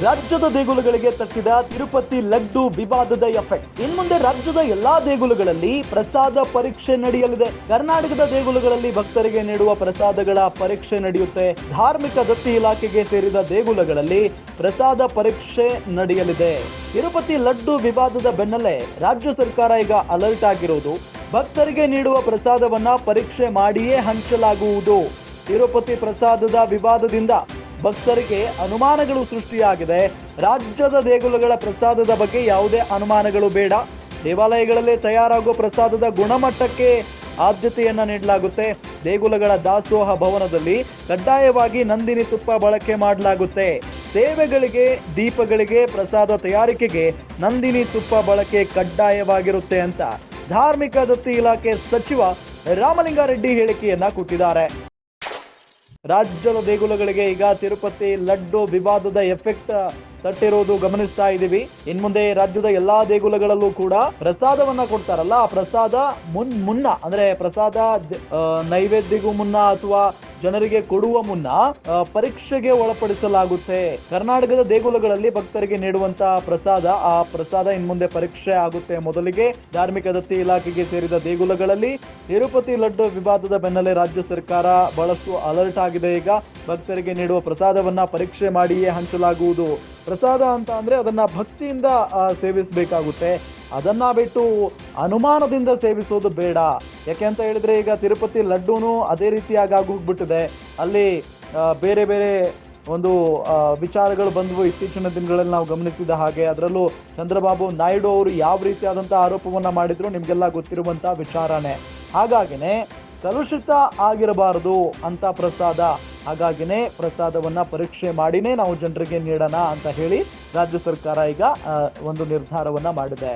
ರಾಜ್ಯದ ದೇಗುಲಗಳಿಗೆ ತಟ್ಟಿದ ತಿರುಪತಿ ಲಡ್ಡು ವಿವಾದದ ಎಫೆಕ್ಟ್. ಇನ್ಮುಂದೆ ರಾಜ್ಯದ ಎಲ್ಲಾ ದೇಗುಲಗಳಲ್ಲಿ ಪ್ರಸಾದ ಪರೀಕ್ಷೆ ನಡೆಯಲಿದೆ. ಕರ್ನಾಟಕದ ದೇಗುಲಗಳಲ್ಲಿ ಭಕ್ತರಿಗೆ ನೀಡುವ ಪ್ರಸಾದಗಳ ಪರೀಕ್ಷೆ ನಡೆಯುತ್ತೆ. ಧಾರ್ಮಿಕ ದತ್ತಿ ಇಲಾಖೆಗೆ ಸೇರಿದ ದೇಗುಲಗಳಲ್ಲಿ ಪ್ರಸಾದ ಪರೀಕ್ಷೆ ನಡೆಯಲಿದೆ. ತಿರುಪತಿ ಲಡ್ಡು ವಿವಾದದ ಬೆನ್ನಲ್ಲೇ ರಾಜ್ಯ ಸರ್ಕಾರ ಈಗ ಅಲರ್ಟ್ ಆಗಿರೋದು. ಭಕ್ತರಿಗೆ ನೀಡುವ ಪ್ರಸಾದವನ್ನ ಪರೀಕ್ಷೆ ಮಾಡಿಯೇ ಹಂಚಲಾಗುವುದು. ತಿರುಪತಿ ಪ್ರಸಾದದ ವಿವಾದದಿಂದ ಭಕ್ತರಿಗೆ ಅನುಮಾನಗಳು ಸೃಷ್ಟಿಯಾಗಿದೆ. ರಾಜ್ಯದ ದೇಗುಲಗಳ ಪ್ರಸಾದದ ಬಗ್ಗೆ ಯಾವುದೇ ಅನುಮಾನಗಳು ಬೇಡ. ದೇವಾಲಯಗಳಲ್ಲೇ ತಯಾರಾಗುವ ಪ್ರಸಾದದ ಗುಣಮಟ್ಟಕ್ಕೆ ಆದ್ಯತೆಯನ್ನ ನೀಡಲಾಗುತ್ತೆ. ದೇಗುಲಗಳ ದಾಸೋಹ ಭವನದಲ್ಲಿ ಕಡ್ಡಾಯವಾಗಿ ನಂದಿನಿ ತುಪ್ಪ ಬಳಕೆ ಮಾಡಲಾಗುತ್ತೆ. ಸೇವೆಗಳಿಗೆ, ದೀಪಗಳಿಗೆ, ಪ್ರಸಾದ ತಯಾರಿಕೆಗೆ ನಂದಿನಿ ತುಪ್ಪ ಬಳಕೆ ಕಡ್ಡಾಯವಾಗಿರುತ್ತೆ ಅಂತ ಧಾರ್ಮಿಕ ದತ್ತಿ ಇಲಾಖೆ ಸಚಿವ ರಾಮಲಿಂಗಾರೆಡ್ಡಿ ಹೇಳಿಕೆಯನ್ನ ಕೊಟ್ಟಿದ್ದಾರೆ. ರಾಜ್ಯದ ದೇಗುಲಗಳಿಗೆ ಈಗ ತಿರುಪತಿ ಲಡ್ಡು ವಿವಾದದ ಎಫೆಕ್ಟ್ ತಟ್ಟಿರೋದು ಗಮನಿಸ್ತಾ ಇದ್ದೀವಿ. ಇನ್ಮುಂದೆ ರಾಜ್ಯದ ಎಲ್ಲಾ ದೇಗುಲಗಳಲ್ಲೂ ಕೂಡ ಪ್ರಸಾದವನ್ನ ಕೊಡ್ತಾರಲ್ಲ, ಆ ಪ್ರಸಾದ ಮುನ್ನ ಅಂದ್ರೆ ಪ್ರಸಾದ ನೈವೇದ್ಯಗೂ ಮುನ್ನ ಅಥವಾ ಜನರಿಗೆ ಕೊಡುವ ಮುನ್ನ ಪರೀಕ್ಷೆಗೆ ಒಳಪಡಿಸಲಾಗುತ್ತೆ. ಕರ್ನಾಟಕದ ದೇಗುಲಗಳಲ್ಲಿ ಭಕ್ತರಿಗೆ ನೀಡುವಂತಹ ಆ ಪ್ರಸಾದ ಇನ್ಮುಂದೆ ಪರೀಕ್ಷೆ ಆಗುತ್ತೆ. ಮೊದಲಿಗೆ ಧಾರ್ಮಿಕ ದತ್ತಿ ಇಲಾಖೆಗೆ ಸೇರಿದ ದೇಗುಲಗಳಲ್ಲಿ ತಿರುಪತಿ ಲಡ್ಡು ವಿವಾದದ ಬೆನ್ನಲ್ಲೇ ರಾಜ್ಯ ಸರ್ಕಾರ ಬಹಳಷ್ಟು ಅಲರ್ಟ್ ಆಗಿದೆ. ಈಗ ಭಕ್ತರಿಗೆ ನೀಡುವ ಪ್ರಸಾದವನ್ನ ಪರೀಕ್ಷೆ ಮಾಡಿಯೇ ಹಂಚಲಾಗುವುದು. ಪ್ರಸಾದ ಅಂತ ಅಂದ್ರೆ ಅದನ್ನ ಭಕ್ತಿಯಿಂದ ಸೇವಿಸಬೇಕಾಗುತ್ತೆ. ಅದನ್ನ ಬಿಟ್ಟು ಅನುಮಾನದಿಂದ ಸೇವಿಸೋದು ಬೇಡ. ಯಾಕೆ ಅಂತ ಹೇಳಿದ್ರೆ ಈಗ ತಿರುಪತಿ ಲಡ್ಡೂನು ಅದೇ ರೀತಿಯಾಗಿ ಹೋಗ್ಬಿಟ್ಟಿದೆ. ಅಲ್ಲಿ ಬೇರೆ ಬೇರೆ ಒಂದು ವಿಚಾರಗಳು ಬಂದವು ಇತ್ತೀಚಿನ ದಿನಗಳಲ್ಲಿ ನಾವು ಗಮನಿಸಿದ ಹಾಗೆ. ಅದರಲ್ಲೂ ಚಂದ್ರಬಾಬು ನಾಯ್ಡು ಅವರು ಯಾವ ರೀತಿಯಾದಂತಹ ಆರೋಪವನ್ನ ಮಾಡಿದ್ರು ನಿಮ್ಗೆಲ್ಲ ಗೊತ್ತಿರುವಂತಹ ವಿಚಾರನೆ. ಹಾಗಾಗಿನೇ ಕಲುಷಿತ ಆಗಿರಬಾರದು ಅಂತ ಪ್ರಸಾದ. ಹಾಗಾಗಿನೇ ಪ್ರಸಾದವನ್ನ ಪರೀಕ್ಷೆ ಮಾಡಿನೇ ನಾವು ಜನರಿಗೆ ನೀಡೋಣ ಅಂತ ಹೇಳಿ ರಾಜ್ಯ ಸರ್ಕಾರ ಈಗ ಒಂದು ನಿರ್ಧಾರವನ್ನ ಮಾಡಿದೆ.